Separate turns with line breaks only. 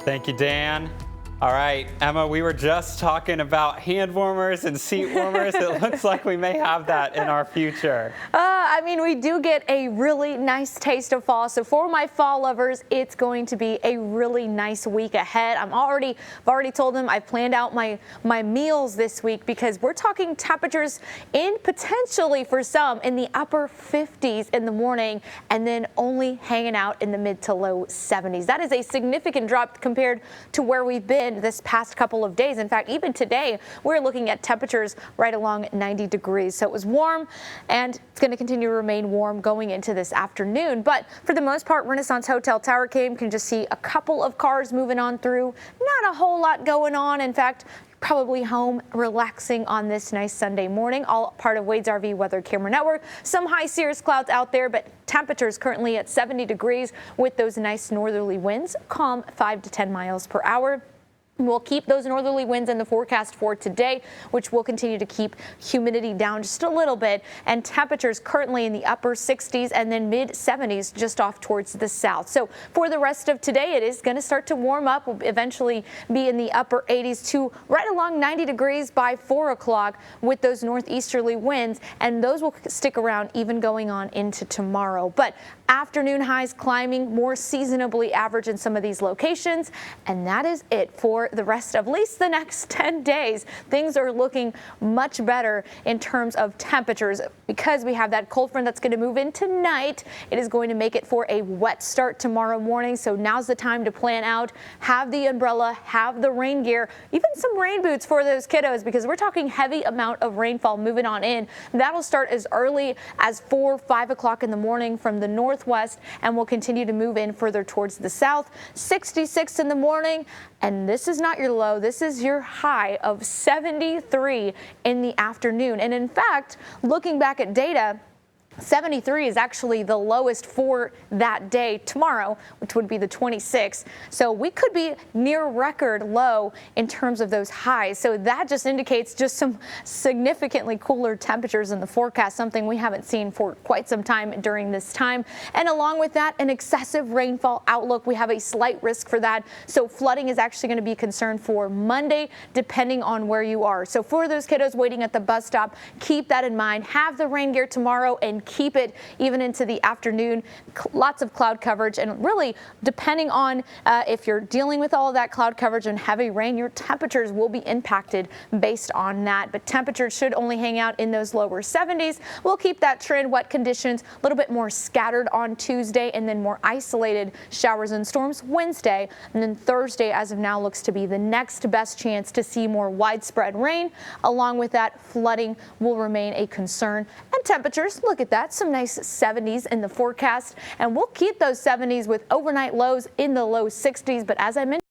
Thank you, Dan. All right, Emma, we were just talking about hand warmers and seat warmers. It looks like we may have that in our future.
I mean, we do get a really nice taste of fall. So for my fall lovers, it's going to be a really nice week ahead. I've already told them I've planned out my meals this week because we're talking temperatures in potentially for some in the upper 50s in the morning and then only hanging out in the mid to low 70s. That is a significant drop compared to where we've been this past couple of days. In fact, even today, we're looking at temperatures right along 90 degrees. So it was warm and it's going to continue to remain warm going into this afternoon. But for the most part, Renaissance Hotel Tower Came can just see a couple of cars moving on through. Not a whole lot going on. In fact, probably home relaxing on this nice Sunday morning, all part of Wade's RV Weather Camera Network. Some high cirrus clouds out there, but temperatures currently at 70 degrees with those nice northerly winds, calm 5 to 10 miles per hour. We'll keep those northerly winds in the forecast for today, which will continue to keep humidity down just a little bit, and temperatures currently in the upper 60s and then mid 70s just off towards the south. So for the rest of today, it is going to start to warm up. We'll eventually be in the upper 80s to right along 90 degrees by 4 o'clock with those northeasterly winds, and those will stick around even going on into tomorrow. But afternoon highs climbing more seasonably average in some of these locations, and that is it for the rest of at least the next 10 days. Things are looking much better in terms of temperatures because we have that cold front that's going to move in tonight. It is going to make it for a wet start tomorrow morning. So now's the time to plan out, have the umbrella, have the rain gear, even some rain boots for those kiddos because we're talking heavy amount of rainfall moving on in. That'll start as early as 4, 5 o'clock in the morning from the northwest and will continue to move in further towards the south. 66 in the morning, and this is not your low. This is your high of 73 in the afternoon. And in fact, looking back at data, 73 is actually the lowest for that day tomorrow, which would be the 26th. So we could be near record low in terms of those highs. So that just indicates just some significantly cooler temperatures in the forecast, something we haven't seen for quite some time during this time. And along with that, an excessive rainfall outlook. We have a slight risk for that. So flooding is actually going to be a concern for Monday, depending on where you are. So for those kiddos waiting at the bus stop, keep that in mind. Have the rain gear tomorrow and keep it even into the afternoon. Lots of cloud coverage, and really depending on if you're dealing with all of that cloud coverage and heavy rain, your temperatures will be impacted based on that. But temperatures should only hang out in those lower 70s. We'll keep that trend. Wet conditions a little bit more scattered on Tuesday and then more isolated showers and storms Wednesday. And then Thursday, as of now, looks to be the next best chance to see more widespread rain. Along with that, flooding will remain a concern. And temperatures, look at that. Some nice 70s in the forecast, and we'll keep those 70s with overnight lows in the low 60s. But as I mentioned,